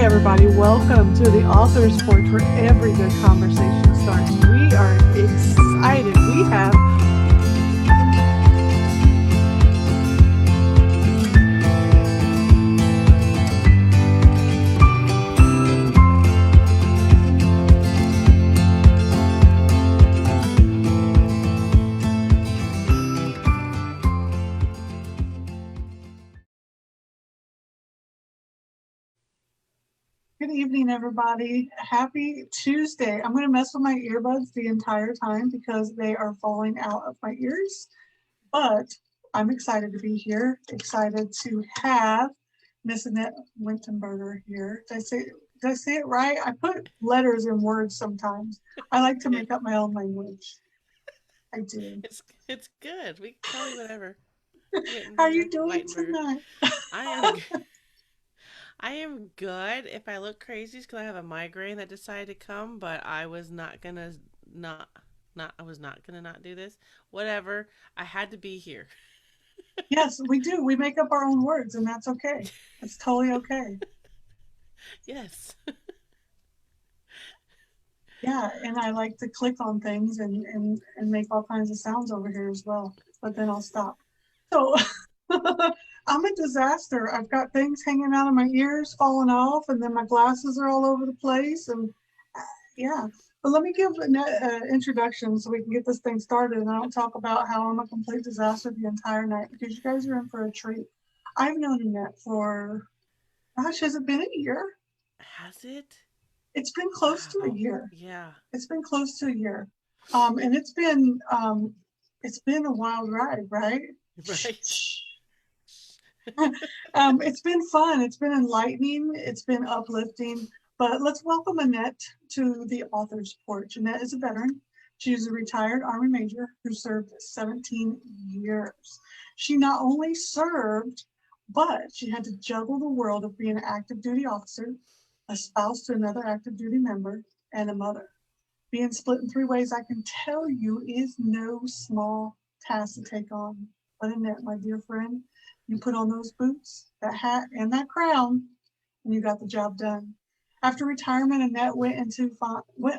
everybody. Welcome to the Author's Porch, where every good conversation starts. We are excited. We have good evening, everybody. Happy Tuesday. I'm going to mess with my earbuds the entire time because they are falling out of my ears. But I'm excited to be here. Excited to have Miss Annette Wintenberger here. Did I say it right? I put letters in words sometimes. I like to make up my own language. I do. It's good. We can call you whatever. How are you Wittenberger, doing Whitenberger. tonight? I am I am good. If I look crazy, it's because I have a migraine that decided to come, but I was not gonna not not I was not gonna not do this. Whatever. I had to be here. Yes, we do. We make up our own words, and that's okay. It's totally okay. Yes. Yeah, and I like to click on things and make all kinds of sounds over here as well, but then I'll stop. So I'm a disaster. I've got things hanging out of my ears, falling off, and then my glasses are all over the place. And yeah, but let me give an introduction so we can get this thing started. And I don't talk about how I'm a complete disaster the entire night because you guys are in for a treat. I've known Annette for, gosh, has it been a year? Has it? It's been close to a Wow. year. Yeah. It's been close to a year. And it's been a wild ride, right? Right. It's been fun. It's been enlightening. It's been uplifting. But let's welcome Annette to the author's porch. Annette is a veteran. She's a retired Army major who served 17 years. She not only served, but she had to juggle the world of being an active duty officer, a spouse to another active duty member, and a mother. Being split in three ways, I can tell you, is no small task to take on. But Annette, my dear friend, you put on those boots, that hat, and that crown, and you got the job done. After retirement, Annette went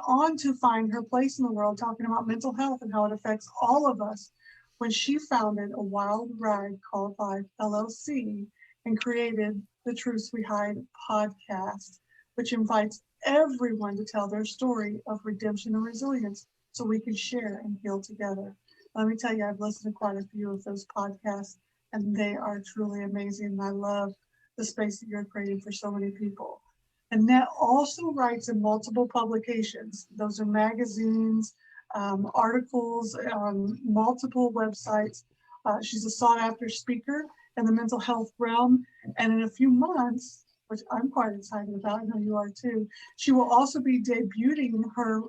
on to find her place in the world, talking about mental health and how it affects all of us. When she founded a wild ride called Life LLC and created the Truths We Hide podcast, which invites everyone to tell their story of redemption and resilience so we can share and heal together. Let me tell you, I've listened to quite a few of those podcasts, and they are truly amazing. And I love the space that you're creating for so many people. Annette also writes in multiple publications. Those are magazines, articles on multiple websites. She's a sought after speaker in the mental health realm. And in a few months, which I'm quite excited about, I know you are too, she will also be debuting her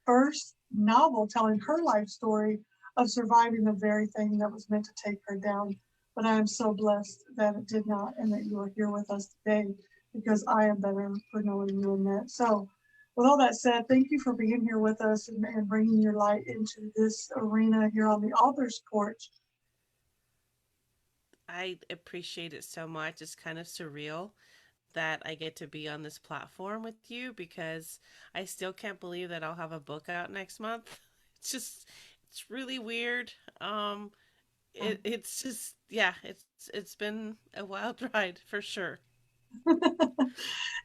first novel telling her life story of surviving the very thing that was meant to take her down. But I am so blessed that it did not and that you are here with us today because I am better for knowing you and that. So, with all that said, thank you for being here with us and bringing your light into this arena here on the author's porch. I appreciate it so much. It's kind of surreal that I get to be on this platform with you because I still can't believe that I'll have a book out next month. It's really weird. It's just yeah, it's been a wild ride for sure.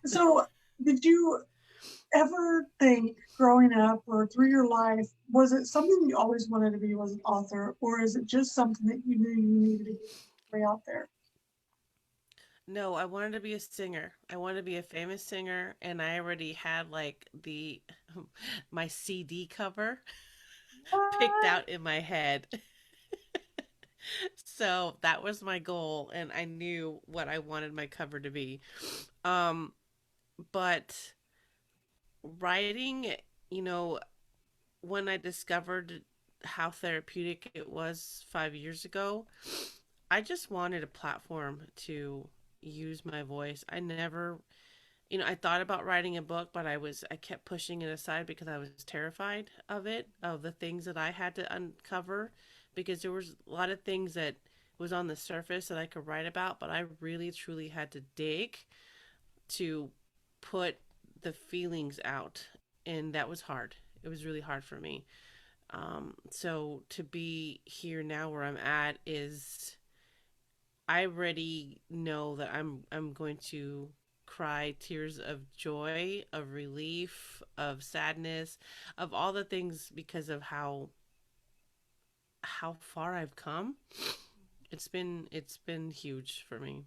So, did you ever think growing up or through your life, was it something you always wanted to be was an author, or is it just something that you knew you needed to get way out there? No, I wanted to be a singer. I wanted to be a famous singer, and I already had like the my CD cover picked What? out in my head. So that was my goal, and I knew what I wanted my cover to be. Um, but writing, you know, when I discovered how therapeutic it was 5 years ago, I just wanted a platform to use my voice. I never, I thought about writing a book, but I kept pushing it aside because I was terrified of it, of the things that I had to uncover, because there was a lot of things that was on the surface that I could write about, but I really truly had to dig to put the feelings out, and that was hard. It was really hard for me. So to be here now where I'm at is I already know that I'm going to cry tears of joy, of relief, of sadness, of all the things because of how far I've come. It's been huge for me.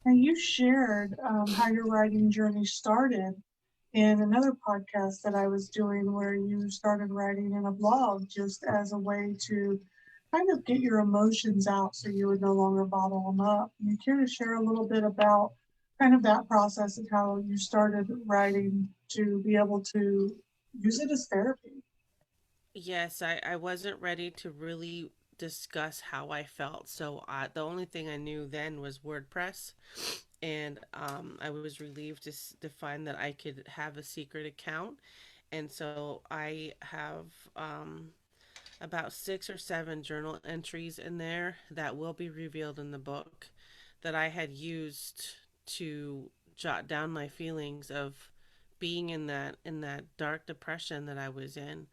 And you shared how your writing journey started in another podcast that I was doing, where you started writing in a blog just as a way to kind of get your emotions out so you would no longer bottle them up. You care to share a little bit about kind of that process and how you started writing to be able to use it as therapy? Yes, I wasn't ready to really discuss how I felt. So the only thing I knew then was WordPress. And I was relieved to find that I could have a secret account. And so I have about 6 or 7 journal entries in there that will be revealed in the book that I had used to jot down my feelings of being in that dark depression that I was in.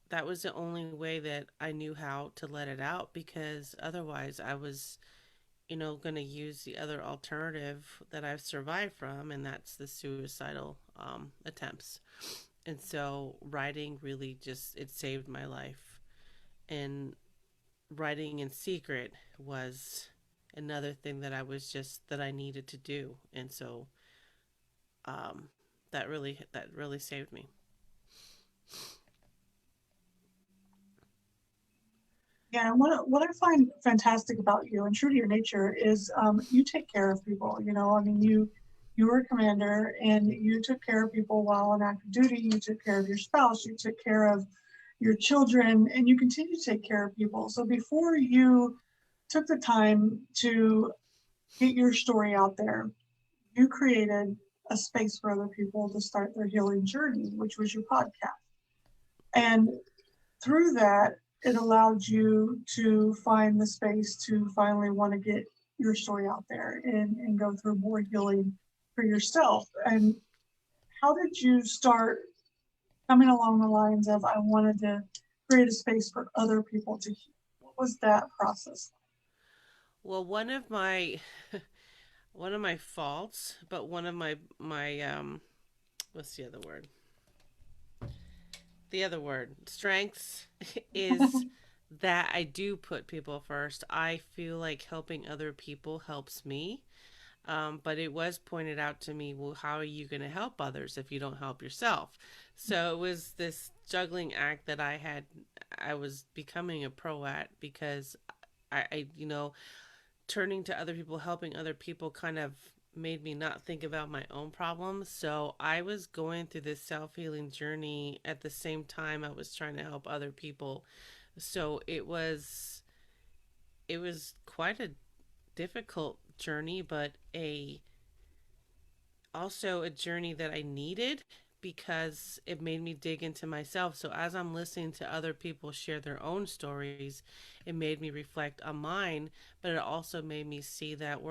That was the only way that I knew how to let it out, because otherwise I was, going to use the other alternative that I've survived from, and that's the suicidal attempts. And so writing really just, it saved my life. And writing in secret was another thing that that I needed to do. And so um, that really saved me. Yeah, and what I find fantastic about you and true to your nature is you take care of people. I mean, you were a commander and you took care of people while on active duty. You took care of your spouse. You took care of your children, and you continue to take care of people. So before you took the time to get your story out there, you created a space for other people to start their healing journey, which was your podcast. And through that, it allowed you to find the space to finally want to get your story out there and go through more healing for yourself. And how did you start coming along the lines of, I wanted to create a space for other people to heal? What was that process? Well, one of my faults, but one of my what's the other word? The other word, strengths, is that I do put people first. I feel like helping other people helps me. But it was pointed out to me, well, how are you going to help others if you don't help yourself? So it was this juggling act that I was becoming a pro at, because I turning to other people, helping other people kind of made me not think about my own problems. So I was going through this self healing journey at the same time I was trying to help other people. So it was quite a difficult journey, but a also a journey that I needed, because it made me dig into myself. So as I'm listening to other people share their own stories, it made me reflect on mine, but it also made me see that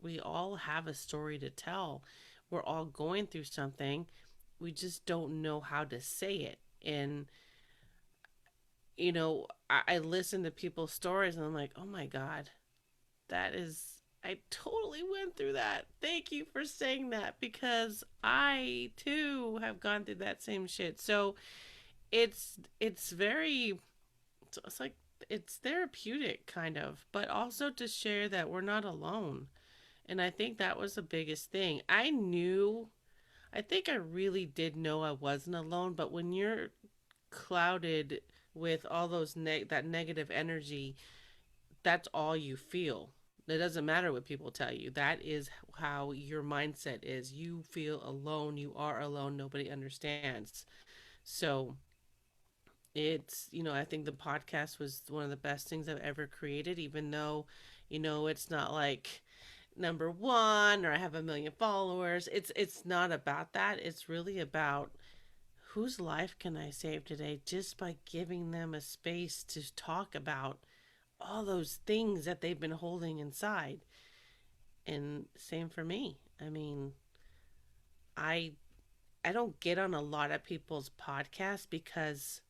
we all have a story to tell. We're all going through something. We just don't know how to say it. And I listen to people's stories and I'm like, "Oh my god, that is, I totally went through that. Thank you for saying that, because I too have gone through that same shit." So it's very, it's like, it's therapeutic kind of, but also to share that we're not alone. And I think that was the biggest thing. I think I really did know I wasn't alone, but when you're clouded with all that negative energy, that's all you feel. It doesn't matter what people tell you. That is how your mindset is. You feel alone. You are alone. Nobody understands. So I think the podcast was one of the best things I've ever created, even though, it's not like number one or I have a million followers. It's not about that. It's really about whose life can I save today just by giving them a space to talk about all those things that they've been holding inside. And same for me. I mean, I I don't get on a lot of people's podcasts because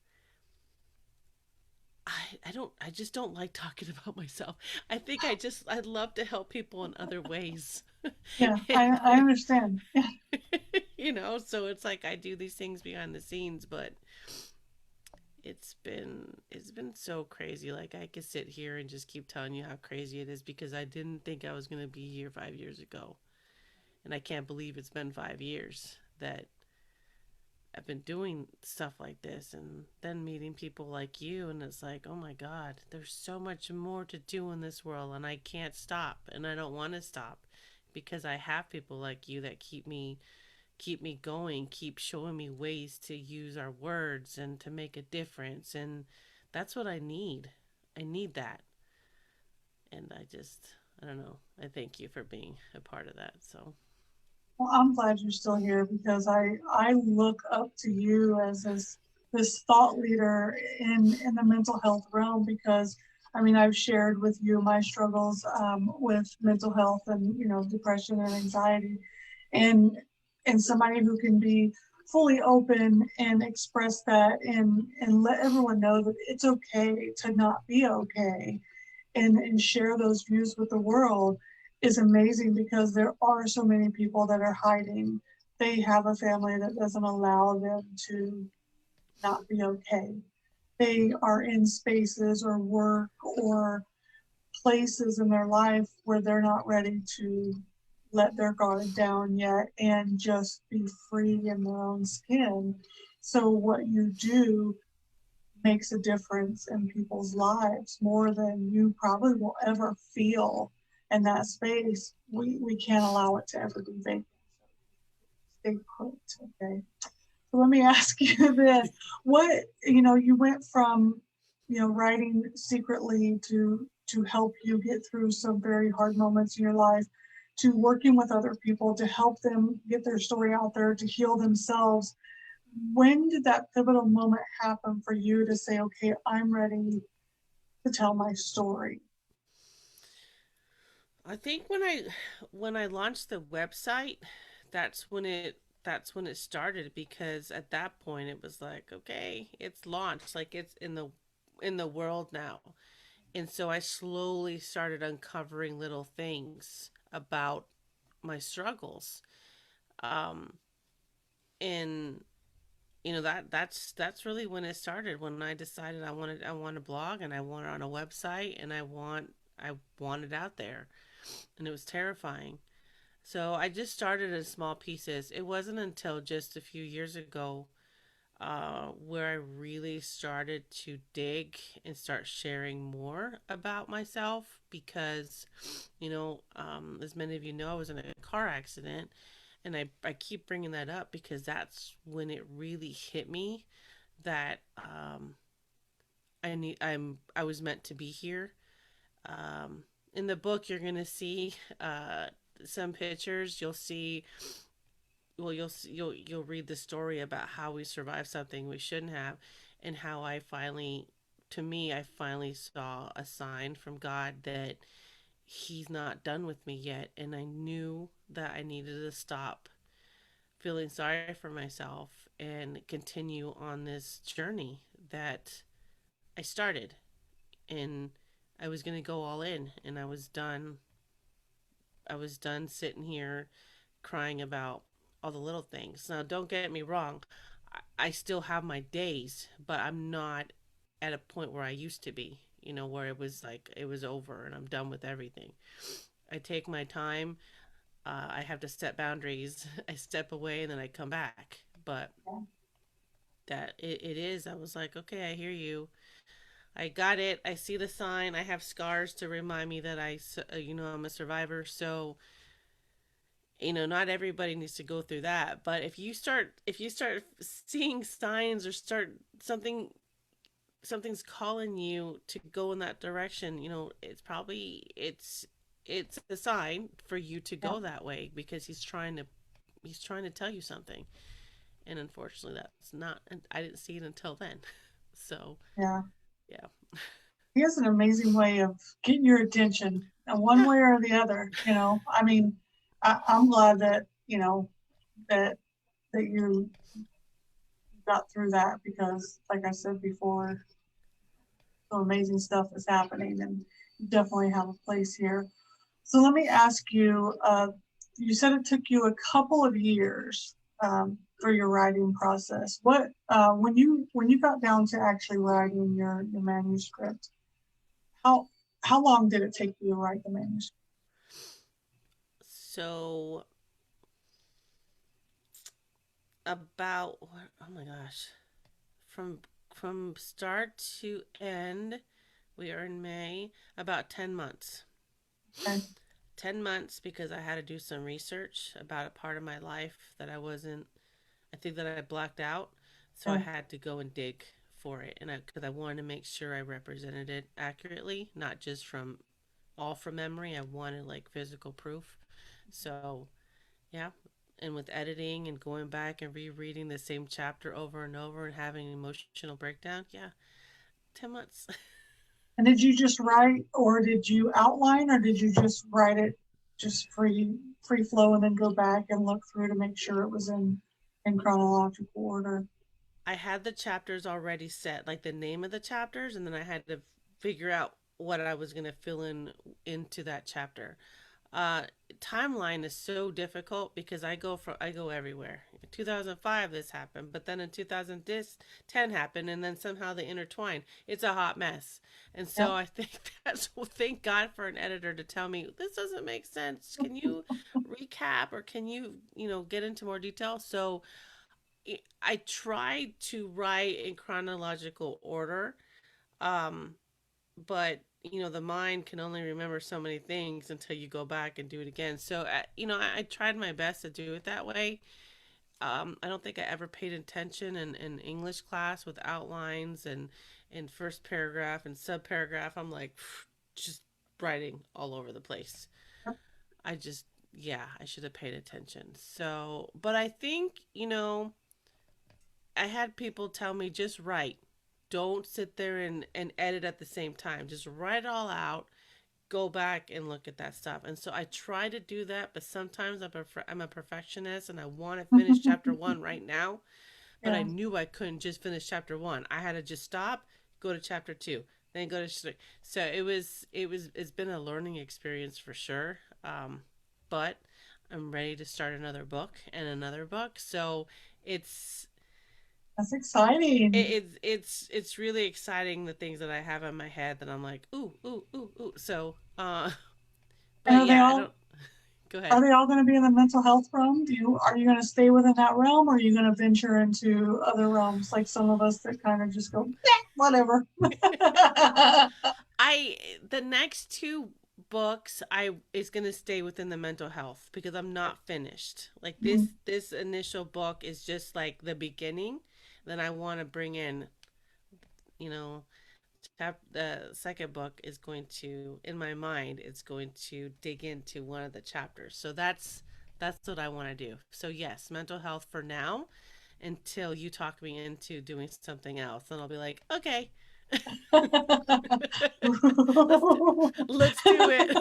I just don't like talking about myself. I think I'd love to help people in other ways. Yeah, And I understand. Yeah. so it's like I do these things behind the scenes, but it's been so crazy. Like I could sit here and just keep telling you how crazy it is because I didn't think I was going to be here 5 years ago. And I can't believe it's been 5 years that I've been doing stuff like this and then meeting people like you, and it's like, oh my God, there's so much more to do in this world and I can't stop and I don't want to stop because I have people like you that keep me going, keep showing me ways to use our words and to make a difference, and that's what I need. I need that. And I don't know. I thank you for being a part of that. So, Well, I'm glad you're still here because I look up to you as this thought leader in the mental health realm because I mean I've shared with you my struggles with mental health and depression and anxiety, and somebody who can be fully open and express that and let everyone know that it's okay to not be okay and share those views with the world is amazing because there are so many people that are hiding. They have a family that doesn't allow them to not be okay. They are in spaces or work or places in their life where they're not ready to let their guard down yet and just be free in their own skin. So, what you do makes a difference in people's lives more than you probably will ever feel in that space. We can't allow it to ever be vacant. Stay put. Okay. So let me ask you this. What, you went from, writing secretly to help you get through some very hard moments in your life to working with other people to help them get their story out there, to heal themselves. When did that pivotal moment happen for you to say, okay, I'm ready to tell my story? I think when I launched the website, that's when it started because at that point it was like, okay, it's launched, like it's in the world now. And so I slowly started uncovering little things about my struggles. Um and that's really when it started, when I decided I want to blog and I want it on a website and I want it out there. And it was terrifying. So I just started in small pieces. It wasn't until just a few years ago where I really started to dig and start sharing more about myself because, as many of you know, I was in a car accident. And I keep bringing that up because that's when it really hit me that I was meant to be here. In the book, you're gonna see some pictures. You'll see, well, you'll read the story about how we survived something we shouldn't have, and how I finally saw a sign from God that He's not done with me yet, and I knew that I needed to stop feeling sorry for myself and continue on this journey that I started. And I was going to go all in, and I was done. I was done sitting here crying about all the little things. Now, don't get me wrong, I still have my days, but I'm not at a point where I used to be, where it was like it was over and I'm done with everything. I take my time. I have to set boundaries. I step away and then I come back. But that it is, I was like, okay, I hear you. I got it. I see the sign. I have scars to remind me that I'm a survivor. So, not everybody needs to go through that. But if you start seeing signs or start something's calling you to go in that direction, it's a sign for you to Yeah, go that way because he's trying to tell you something. And unfortunately, that's not. And I didn't see it until then. So yeah. yeah, He has an amazing way of getting your attention, one yeah, way or the other. I mean, I'm glad that that you got through that because, like I said before, some amazing stuff is happening, and you definitely have a place here. So let me ask you. You said it took you a couple of years for your writing process. What when you got down to actually writing your manuscript? How how long did it take you to write the manuscript? So about oh my gosh, from start to end, we are in May, about 10 months. Okay. 10 months because I had to do some research about a part of my life that I think that I blacked out. So I Okay. had to go and dig for it. And because I wanted to make sure I represented it accurately, not just from memory. I wanted like physical proof. So yeah. And with editing and going back and rereading the same chapter over and over and having an emotional breakdown, yeah, 10 months. And did you just write, or did you outline, or did you just write it just free flow, and then go back and look through to make sure it was in chronological order? I had the chapters already set, like the name of the chapters, and then I had to figure out what I was going to fill in into that chapter. Uh, Timeline is so difficult because I go everywhere. In 2005 this happened, but then in 2010 happened, and then somehow they intertwine. It's a hot mess, and Yep. so I think that's thank God for an editor to tell me this doesn't make sense. Can you recap or can you get into more detail? So I tried to write in chronological order, um, but the mind can only remember so many things until you go back and do it again. So I tried my best to do it that way. I don't think I ever paid attention in English class with outlines and in first paragraph and subparagraph. I'm like just writing all over the place. I just yeah, I should have paid attention. So, but I think I had people tell me just write. Don't sit there and edit at the same time. Just write it all out. Go back and look at that stuff. And so I try to do that, but sometimes I'm a perfectionist and I want to finish chapter one right now. But I Yeah. knew I couldn't just finish chapter one. I had to just stop, go to chapter two, then go to so it's been a learning experience for sure. But I'm ready to start another book and another book. So it's That's exciting. it's really exciting the things that I have in my head that I'm like ooh ooh ooh ooh. So And but yeah, I don't. Go ahead. are they all going to be in the mental health realm? Are you going to stay within that realm, or are you going to venture into other realms like some of us that kind of just go, "Eh, whatever." I the next two books I is gonna stay within the mental health because I'm not finished. Like this initial book is just like the beginning. Then I want to bring in you know the second book is going to in my mind it's going to dig into one of the chapters. So that's what I want to do. So yes, mental health for now until you talk me into doing something else. Then I'll be like, okay, let's do, let's do it.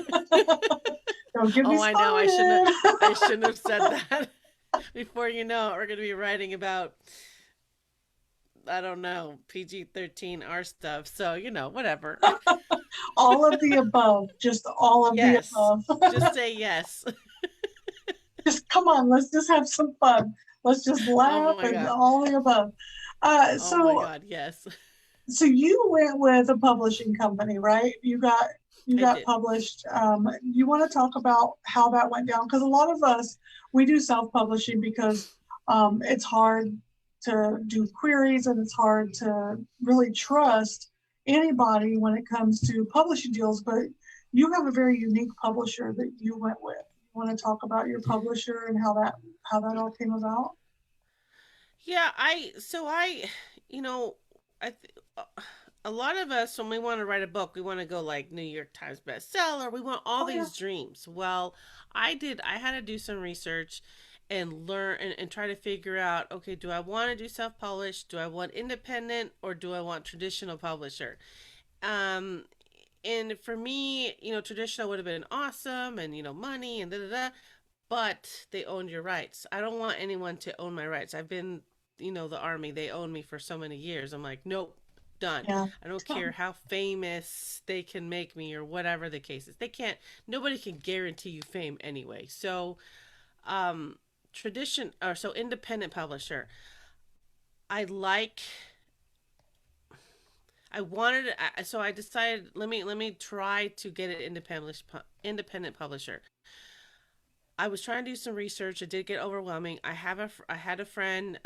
Don't get me Oh, I know. started. I shouldn't have said that. Before you know it, we're going to be writing about I don't know PG-13 R stuff. So whatever. All of the above, just all of the Yes, above. just say yes. Just come on, let's just have some fun. Let's just Oh laugh my and god. all the above. Uh, Oh my so god. Yes, so you went with a publishing company, right? You I got did. published. You want to talk about how that went down? Because a lot of us we do self-publishing because it's hard to do queries and it's hard to really trust anybody when it comes to publishing deals. But you have a very unique publisher that you went with. You want to talk about your publisher and how that all came about? Yeah, you know, I th- a lot of us when we want to write a book, we want to go like New York Times bestseller. We want all Oh yeah. these dreams. Well, I did. I had to do some research and learn and try to figure out. Okay, do I want to do self published? Do I want independent or do I want traditional publisher? Um, and for me, traditional would have been awesome and money and da da da. but they owned your rights. I don't want anyone to own my rights. I've been, the army, they own me for so many years. I'm like, nope, done. Yeah. I don't care how famous they can make me or whatever the case is. They can't, nobody can guarantee you fame anyway. So, um, independent publisher. I like, I wanted, so I decided, let me try to get an independent publisher. I was trying to do some research. It did get overwhelming. I had a friend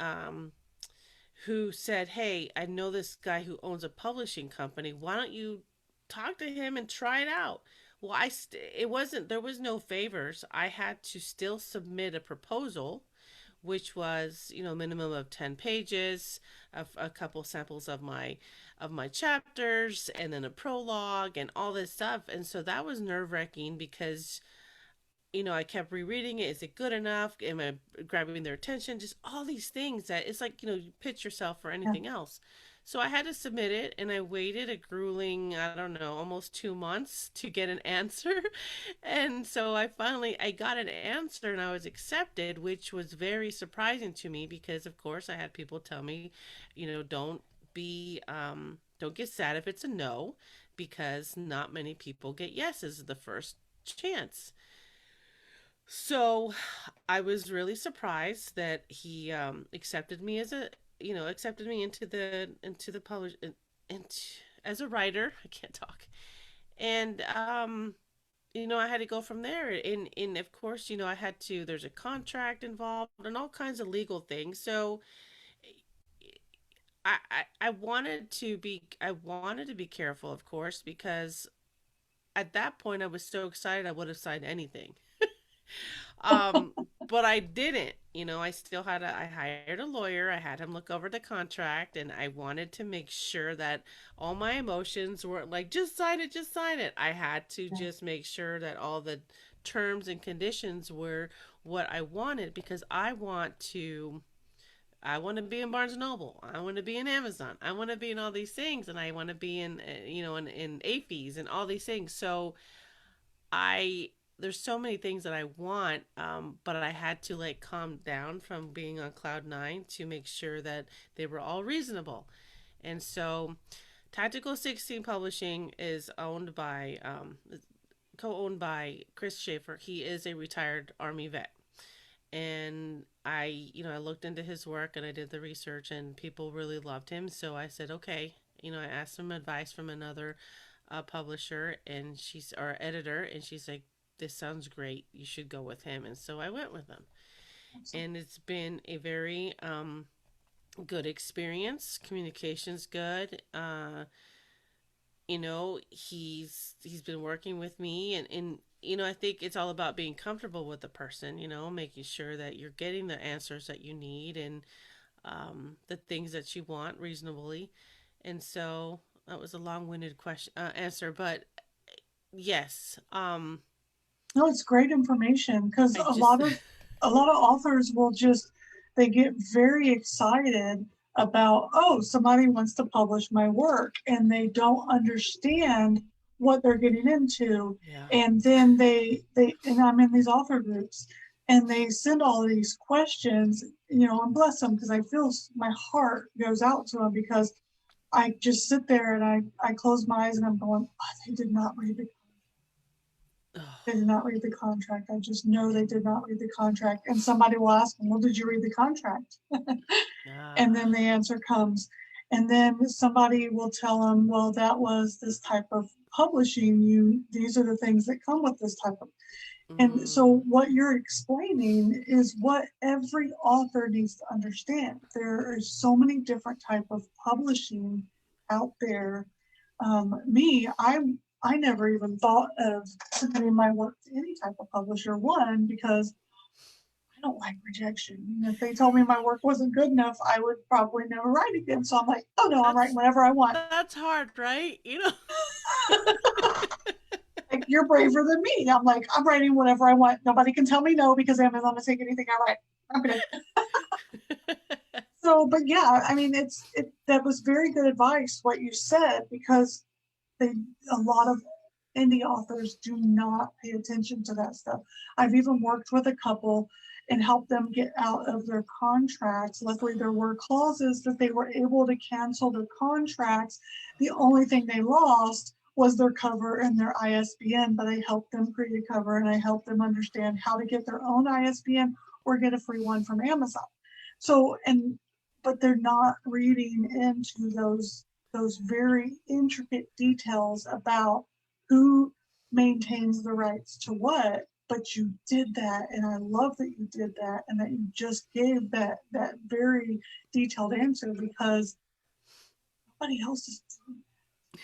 who said, "Hey, I know this guy who owns a publishing company. Why don't you talk to him and try it out?" Well, it wasn't there was no favors. I had to still submit a proposal, which was, minimum of 10 pages, a couple samples of my chapters, and then a prologue and all this stuff. And so that was nerve-wracking because I kept rereading it. Is it good enough? Am I grabbing their attention? Just all these things that it's like, you pitch yourself for Yeah. anything else. So I had to submit it and I waited a grueling, I don't know, almost 2 months to get an answer. And so I got an answer and I was accepted, which was very surprising to me because of course I had people tell me, don't get sad if it's a no, because not many people get yeses the first chance. So I was really surprised that he accepted me accepted me into the publish into as a writer. I can't talk, and I had to go from there. And of course, I had to. There's a contract involved and all kinds of legal things. So I wanted to be careful, of course, because at that point I was so excited I would have signed anything. Um, but I didn't. I hired a lawyer. I had him look over the contract, and I wanted to make sure that all my emotions weren't like, just sign it, just sign it. I had to Yeah. just make sure that all the terms and conditions were what I wanted because I want to be in Barnes and Noble. I want to be in Amazon. I want to be in all these things, and I want to be in AFES and all these things. So I there's so many things that I want, but I had to like calm down from being on cloud nine to make sure that they were all reasonable. And so, Tactical 16 Publishing is co-owned by Chris Schaefer. He is a retired Army vet, and I looked into his work and I did the research, and people really loved him. So I said, okay. I asked some advice from another publisher and she's our editor, and she's like, this sounds great, you should go with him. And so I went with him, Awesome. and it's been a very good experience. Communication's good. He's been working with me, and I think it's all about being comfortable with the person, making sure that you're getting the answers that you need, and the things that you want reasonably. And so that was a long-winded question answer, but yes, No, it's great information because I a just lot of authors will just they get very excited about, oh, somebody wants to publish my work, and they don't understand what they're getting into. yeah. And then they and I'm in these author groups, and they send all these questions, and bless them, because I feel my heart goes out to them, because I just sit there and I close my eyes and I'm going, oh, they did not read the they did not read the contract. I just know they did not read the contract. And somebody will ask them, well, did you read the contract? And then Ah, the answer comes. And then somebody will tell them, well, that was this type of publishing. These are the things that come with this type of. And mm, so what you're explaining is what every author needs to understand. There are so many different type of publishing out there. I never even thought of submitting my work to any type of publisher. One, because I don't like rejection. And if they told me my work wasn't good enough, I would probably never write again. So I'm like, oh no, I'm writing that's whenever I want. that's hard, right? Like, you're braver than me. I'm like, I'm writing whatever I want. Nobody can tell me no, because Amazon will take anything I write. I'm good. So, but yeah, I mean, that was very good advice what you said, because they a lot of indie authors do not pay attention to that stuff. I've even worked with a couple and helped them get out of their contracts. Luckily, there were clauses that they were able to cancel their contracts. The only thing they lost was their cover and their ISBN, but I helped them create a cover and I helped them understand how to get their own ISBN or get a free one from Amazon. So, and but they're not reading into those very intricate details about who maintains the rights to what. But you did that, and I love that you did that, and that you just gave that very detailed answer because nobody else is doing it.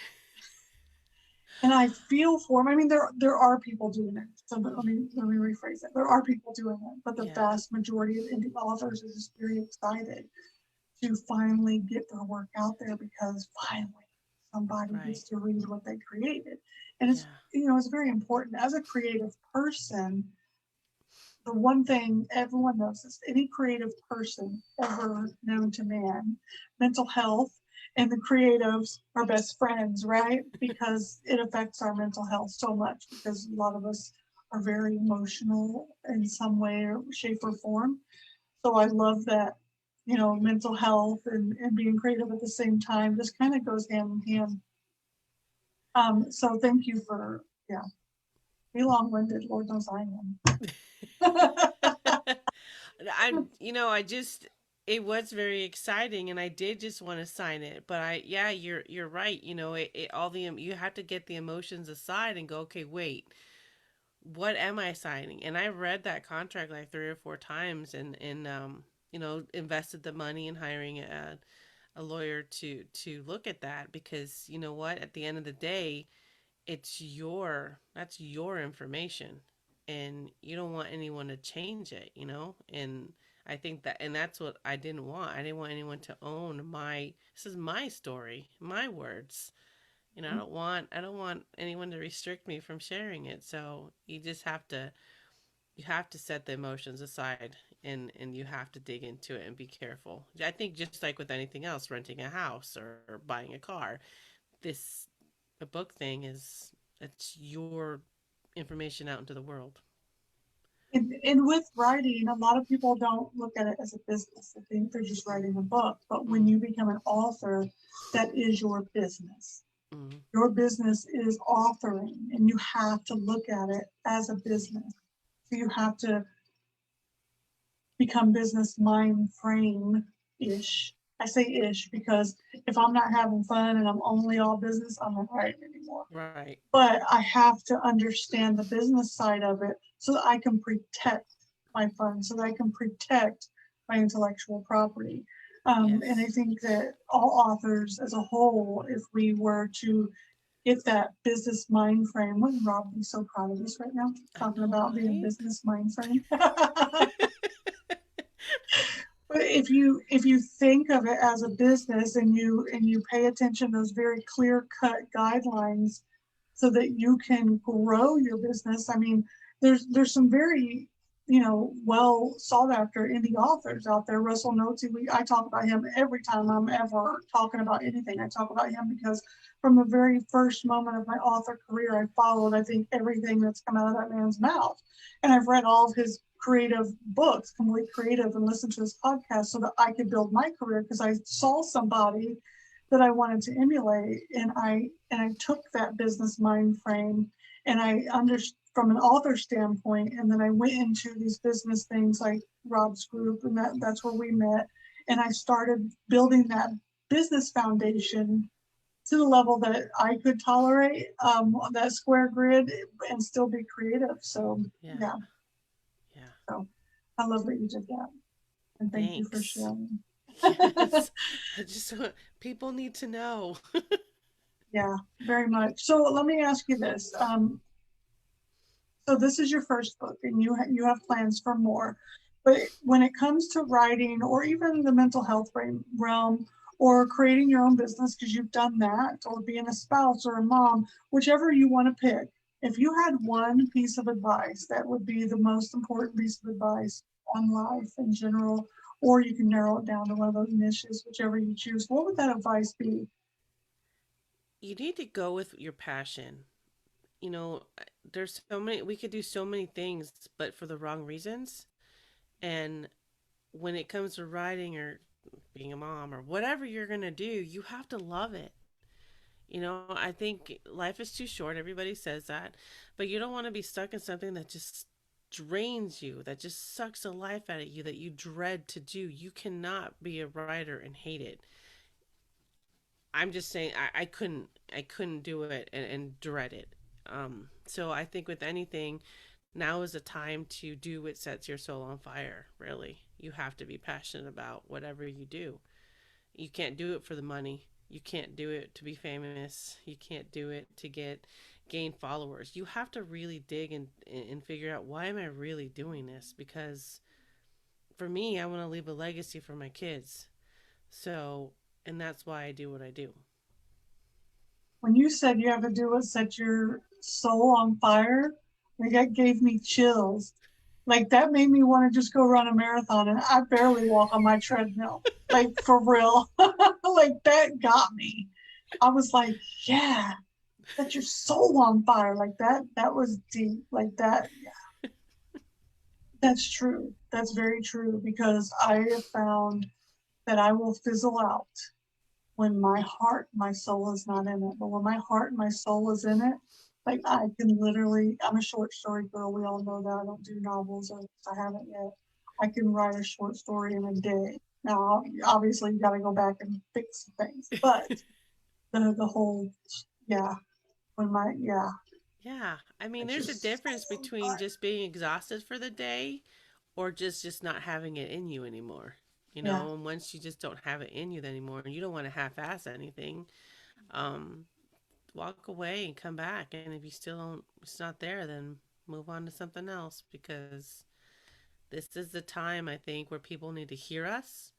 And I feel for them. I mean, there are people doing it. So let me rephrase it. There are people doing it, but the Yeah. vast majority of indie authors are just very excited to finally get their work out there because finally somebody Right. gets to read what they created. And it's, Yeah. it's very important as a creative person. The one thing everyone knows is any creative person ever known to man, mental health and the creatives are best friends, right? Because it affects our mental health so much because a lot of us are very emotional in some way or shape or form. So I love that, mental health and being creative at the same time just kind of goes hand in hand. So thank you for, yeah, be long-winded, Lord knows I am. I just it was very exciting and I did just want to sign it. But yeah, you're right. All the you have to get the emotions aside and go, okay, wait, what am I signing? And I read that contract like 3 or 4 times and invested the money in hiring a lawyer to look at that because you know what, at the end of the day, that's your information and you don't want anyone to change it. And I think and that's what I didn't want. I didn't want anyone to own this is my story, my words. I don't want anyone to restrict me from sharing it. So you have to set the emotions aside and you have to dig into it and be careful. I think just like with anything else, renting a house or buying a car, this a book thing is it's your information out into the world. And with writing, a lot of people don't look at it as a business. They think they're just writing a book. But when Mm, you become an author, that is your business. mm, Your business is authoring, and you have to look at it as a business. So you have to become business mind frame ish. I say ish because if I'm not having fun and I'm only all business, I'm not writing anymore. right. But I have to understand the business side of it so that I can protect my funds, so that I can protect my intellectual property. And I Yes. think that all authors as a whole, if we were to get that business mind frame, wouldn't Rob be so proud of us right now, I talking know, about being right? business mind frame? But if you think of it as a business and you pay attention to those very clear cut guidelines so that you can grow your business. I mean, there's some very well sought after indie authors out there. Russell Notes, I talk about him every time I'm ever talking about anything. I talk about him because from the very first moment of my author career, I followed, I think, everything that's come out of that man's mouth. And I've read all of his creative books, Complete Creative, and listened to his podcast so that I could build my career because I saw somebody that I wanted to emulate, and I took that business mind frame and I understood from an author standpoint, and then I went into these business things like Rob's group, and that's where we met, and I started building that business foundation to the level that I could tolerate that square grid and still be creative. So Yeah. yeah, Yeah. so I love that you did that, and thank you for Thanks. sharing. Yes. I just want people need to know. Yeah, very much. So let me ask you this. So this is your first book, and you have plans for more. But when it comes to writing, or even the mental health realm, or creating your own business because you've done that, or being a spouse or a mom, whichever you want to pick. If you had one piece of advice that would be the most important piece of advice on life in general, or you can narrow it down to one of those niches, whichever you choose, what would that advice be? You need to go with your passion. you know, there's so many, we could do so many things, but for the wrong reasons. And when it comes to writing or being a mom or whatever you're going to do, you have to love it. You know, I think life is too short. Everybody says that. But you don't want to be stuck in something that just drains you, that just sucks the life out of you, that you dread to do. You cannot be a writer and hate it. I'm just saying I couldn't do it and dread it. So I think with anything, now is the time to do what sets your soul on fire, really. You have to be passionate about whatever you do. You can't do it for the money. You can't do it to be famous. You can't do it to gain followers. You have to really dig and figure out, why am I really doing this? Because for me, I want to leave a legacy for my kids. So, and that's why I do what I do. When you said you have to do what set your soul on fire, like that gave me chills. Like that made me want to just go run a marathon, and I barely walk on my treadmill. Like for real. Like that got me. I was like, yeah, set your soul on fire. Like that was deep. Like that, yeah, that's true. That's very true because I have found that I will fizzle out when my heart, my soul is not in it. But when my heart and my soul is in it, like I can literally, I'm a short story girl. We all know that. I don't do novels, or I haven't yet. I can write a short story in a day. Now, obviously, you got to go back and fix things, but the whole, yeah, yeah, Yeah, I mean, it's there's a just difference between just being exhausted for the day or just not having it in you anymore. You yeah, know, and once you just don't have it in you anymore, and you don't want to half-ass anything, um, walk away and come back. And if you still don't, it's not there, then move on to something else, because this is the time, I think, where people need to hear us.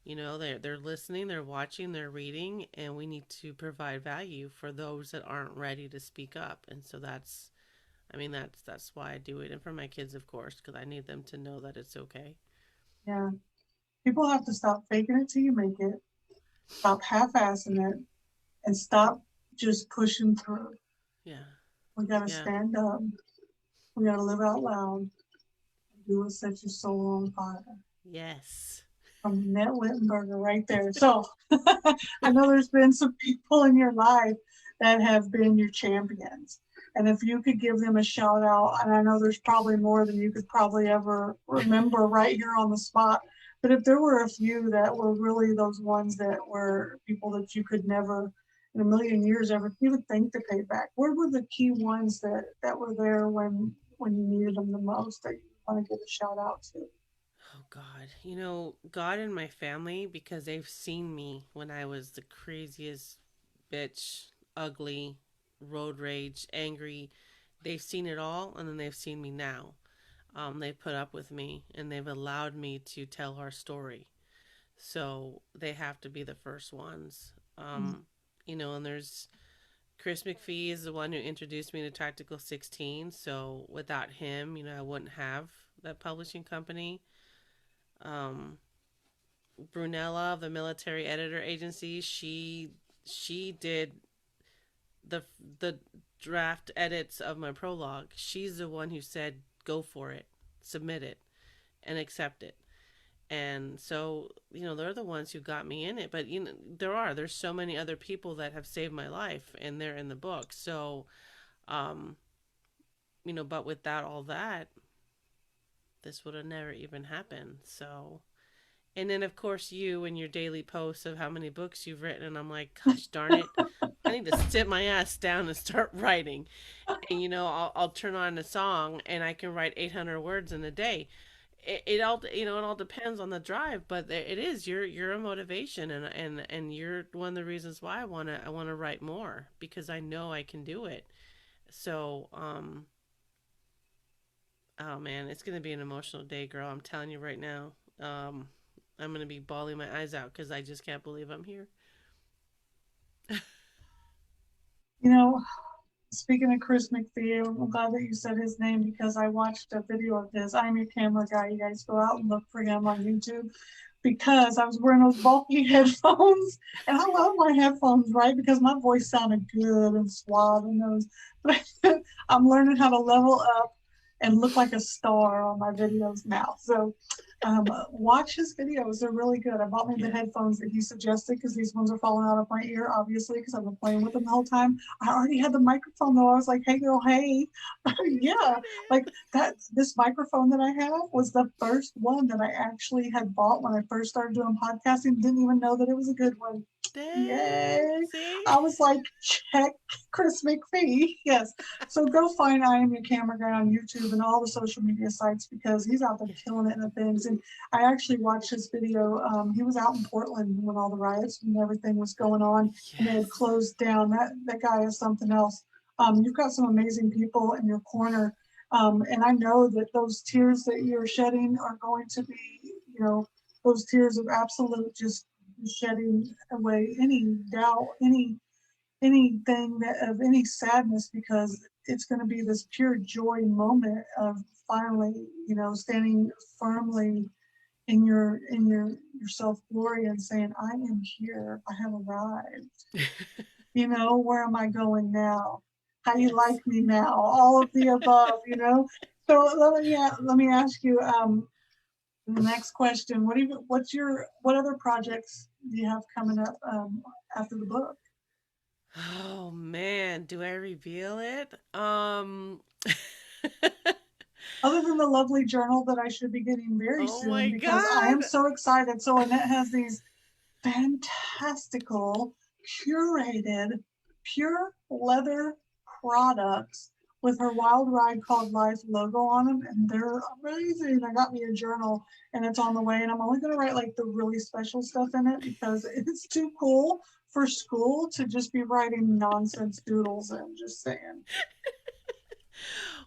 You know, they're listening, they're watching, they're reading, and we need to provide value for those that aren't ready to speak up. And so that's, I mean, that's why I do it, and for my kids, of course, because I need them to know that it's okay. yeah. People have to stop faking it till you make it, stop half-assing it, and stop just pushing through. Yeah, We got to yeah, stand up. We got to live out loud. Do what sets your soul on fire. yes. From Annette Wittenberger right there. So I know there's been some people in your life that have been your champions. And if you could give them a shout out, and I know there's probably more than you could probably ever remember right here on the spot, but if there were a few that were really those ones that were people that you could never in a million years ever even think to pay back, what were the key ones that were there when you needed them the most that you want to give a shout out to? Oh God, you know, God and my family, because they've seen me when I was the craziest bitch, ugly, road rage, angry. They've seen it all, and then they've seen me now. They put up with me, and they've allowed me to tell our story. So they have to be the first ones. You know, and there's Chris McPhee is the one who introduced me to Tactical 16. So without him, you know, I wouldn't have that publishing company. Um, Brunella of the Military Editor Agency, she did the the draft edits of my prologue. She's the one who said, "Go for it, submit it, and accept it." And so, you know, they're the ones who got me in it. But you know, there's so many other people that have saved my life, and they're in the book. So, um, you know, but without all that, this would have never even happened. So, and then of course you and your daily posts of how many books you've written, and I'm like, gosh darn it, I need to sit my ass down and start writing. And you know, I'll turn on a song and I can write 800 words in a day. It all, you know, it all depends on the drive, but it is, you're a motivation, and you're one of the reasons why I want to write more, because I know I can do it. So oh man, it's gonna be an emotional day, girl. I'm telling you right now. I'm gonna be bawling my eyes out because I just can't believe I'm here. You know, speaking of Chris McPhee, I'm glad that you said his name because I watched a video of his. I'm your camera guy. You guys go out and look for him on YouTube. because I was wearing those bulky headphones, and I love my headphones, right? Because my voice sounded good and suave in those. But I'm learning how to level up and look like a star on my videos now. So watch his videos; they're really good. I bought me the Yeah. headphones that he suggested because these ones are falling out of my ear, obviously, because I've been playing with them the whole time. I already had the microphone though. I was like, "Hey, girl, hey." You Yeah, like started. that. This microphone that I have was the first one that I actually had bought when I first started doing podcasting. Didn't even know that it was a good one. Dang. Yay. See? I was like, check Chris McPhee. Yes. So go find I Am Your Camera Guy on YouTube and all the social media sites because he's out there Yeah. killing it in the things. And I actually watched his video. He was out in Portland when all the riots and everything was going on and they had Yes. closed down. That guy is something else. You've got some amazing people in your corner. And I know that those tears that you're shedding are going to be, those tears of absolute just shedding away any doubt, anything that of any sadness, because it's going to be this pure joy moment of finally, standing firmly in your self glory and saying, I am here, I have arrived. Where am I going now? How you Yes. like me now? All of the above. So let me ask you, the next question. What other projects do you have coming up after the book? Oh man, do I reveal it? Other than the lovely journal that I should be getting very Oh soon my because I god. am so excited. So Annette has these fantastical, curated, pure leather products with her Wild Ride Called Life logo on them, and they're amazing. I got me a journal, and it's on the way, and I'm only going to write like the really special stuff in it because it's too cool for school to just be writing nonsense doodles and just saying.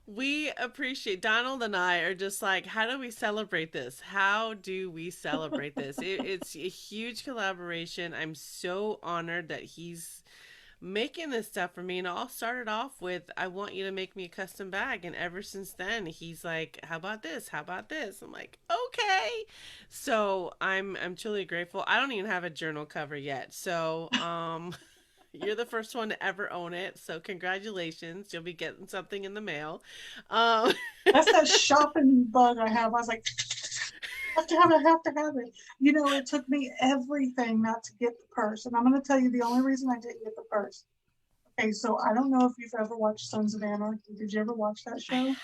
We appreciate Donald and I are just like, how do we celebrate this? How do we celebrate this? It's a huge collaboration. I'm so honored that he's making this stuff for me. And it all started off with, I want you to make me a custom bag. And ever since then, he's like, how about this? How about this? I'm like, okay. So I'm truly grateful. I don't even have a journal cover yet. So you're the first one to ever own it. So congratulations. You'll be getting something in the mail. Um That's that shopping bug I have. I was like, have to have it, have to have it. It took me everything not to get the purse. And I'm going to tell you the only reason I didn't get the purse. Okay, so I don't know if you've ever watched Sons of Anarchy. Did you ever watch that I show? haven't.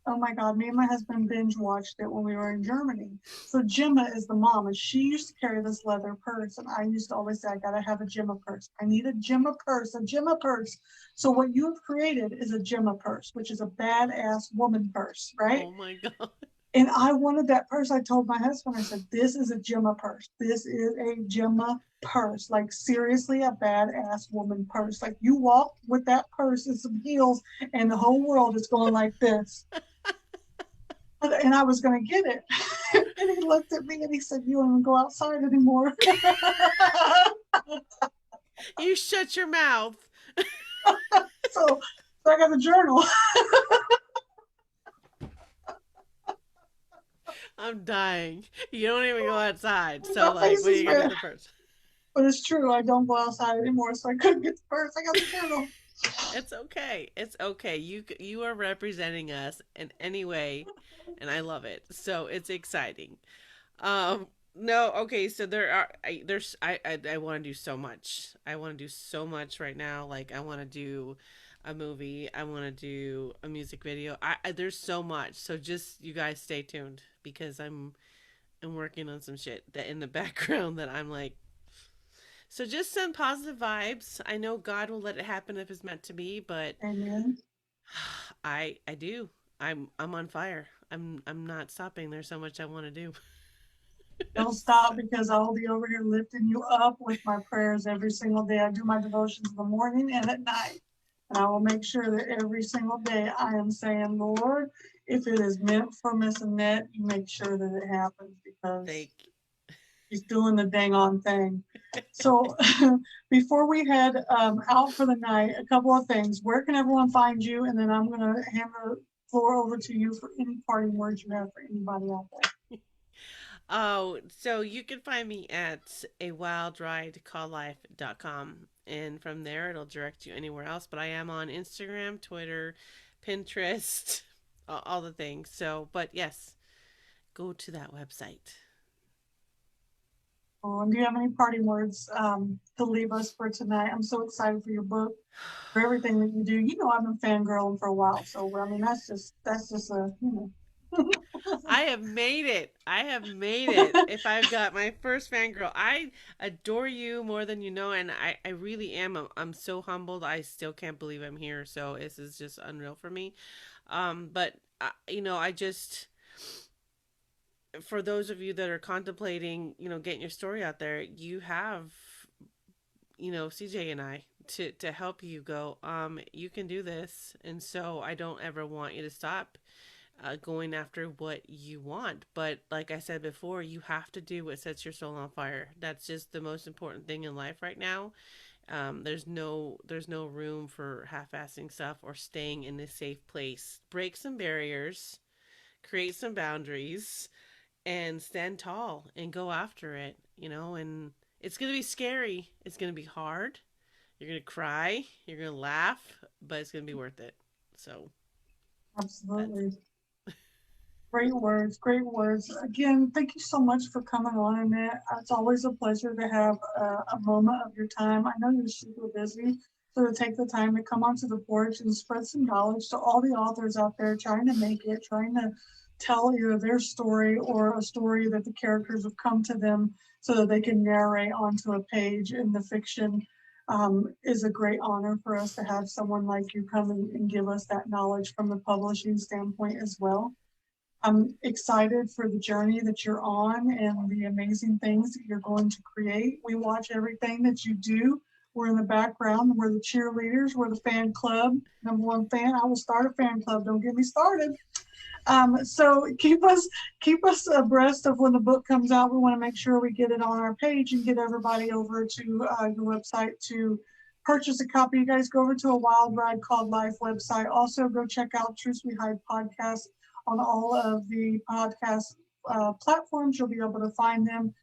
Oh my God, me and my husband binge watched it when we were in Germany. So Gemma is the mom, and she used to carry this leather purse. And I used to always say, I gotta have a Gemma purse. I need a Gemma purse, a Gemma purse. So what you have created is a Gemma purse, which is a badass woman purse, right? Oh my god. And I wanted that purse. I told my husband, I said, this is a Gemma purse. This is a Gemma purse. Like, seriously, a badass woman purse. Like, you walk with that purse and some heels, and the whole world is going like this. And I was going to get it. And he looked at me and he said, you don't even go outside anymore. You shut your mouth. So I got the journal. I'm dying. You don't even go outside. So My like, face what are is you gonna do with red. the purse? But it's true. I don't go outside anymore. So I couldn't get the purse. I got the journal. It's okay. It's okay. You are representing us in any way, and I love it. So it's exciting. No, okay, so I want to do so much. I want to do so much right now. Like I want to do a movie. I want to do a music video. There's so much. So just you guys stay tuned because I'm working on some shit that in the background that I'm like, so just send positive vibes. I know God will let it happen if it's meant to be, but Amen. I do. I'm on fire. I'm not stopping. There's so much I want to do. Don't stop because I will be over here lifting you up with my prayers every single day. I do my devotions in the morning and at night. And I will make sure that every single day I am saying, Lord, if it is meant for Miss Annette, you make sure that it happens because Thank she's doing the dang on thing. So before we head out for the night, a couple of things. Where can everyone find you? And then I'm going to hand the floor over to you for any parting words you have for anybody out there. Oh, so you can find me at awildridecalllife.com. And from there, it'll direct you anywhere else. But I am on Instagram, Twitter, Pinterest, all the things. So, but yes, go to that website. Do you have any parting words to leave us for tonight? I'm so excited for your book, for everything that you do. You know, I've been fangirling for a while, so I mean, that's just a I have made it. I have made it. If I've got my first fangirl, I adore you more than you know, and I really am. I'm so humbled. I still can't believe I'm here. So this is just unreal for me. But I just for those of you that are contemplating, getting your story out there, you have, CJ and I to help you go. You can do this, and so I don't ever want you to stop going after what you want. But like I said before, you have to do what sets your soul on fire. That's just the most important thing in life right now. There's no room for half-assing stuff or staying in a safe place. Break some barriers, create some boundaries, and stand tall and go after it. And it's gonna be scary. It's gonna be hard. You're gonna cry. You're gonna laugh, but it's gonna be worth it. So that's absolutely. Great words, great words. Again, thank you so much for coming on, Annette. It's always a pleasure to have a moment of your time. I know you're super busy, so to take the time to come onto the porch and spread some knowledge to all the authors out there trying to make it, trying to tell either their story or a story that the characters have come to them so that they can narrate onto a page in the fiction. Is a great honor for us to have someone like you come and give us that knowledge from the publishing standpoint as well. I'm excited for the journey that you're on and the amazing things that you're going to create. We watch everything that you do. We're in the background. We're the cheerleaders. We're the fan club. Number one fan. I will start a fan club. Don't get me started. So keep us abreast of when the book comes out. We want to make sure we get it on our page and get everybody over to your website to purchase a copy. You guys go over to a Wild Ride Called Life website. Also go check out Truth We Hide podcast on all of the podcast platforms. You'll be able to find them.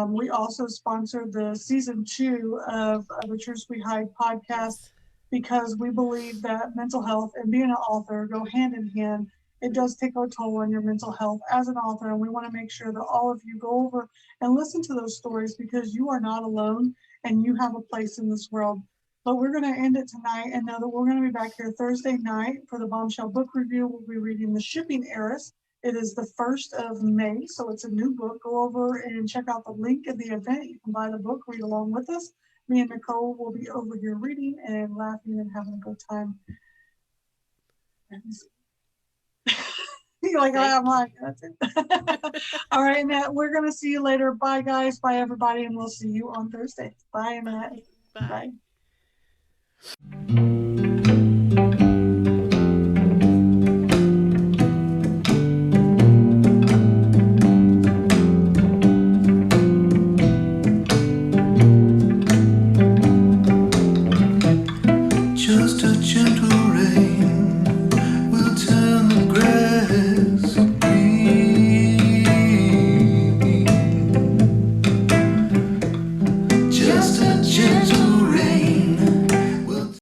We also sponsored the season 2 of the Truth We Hide podcast yes. because we believe that mental health and being an author go hand in hand. It does take a toll on your mental health as an author, and we want to make sure that all of you go over and listen to those stories because you are not alone and you have a place in this world. But we're going to end it tonight and know that we're going to be back here Thursday night for the Bombshell Book Review. We'll be reading The Shipping Heiress. It is the 1st of May, so it's a new book. Go over and check out the link of the event. You can buy the book, read along with us. Me and Nicole will be over here reading and laughing and having a good time. You're like, Thank I'm like, that's it. All right, Annette, we're going to see you later. Bye, guys. Bye, everybody. And we'll see you on Thursday. Bye, Annette. Bye. Bye. Bye.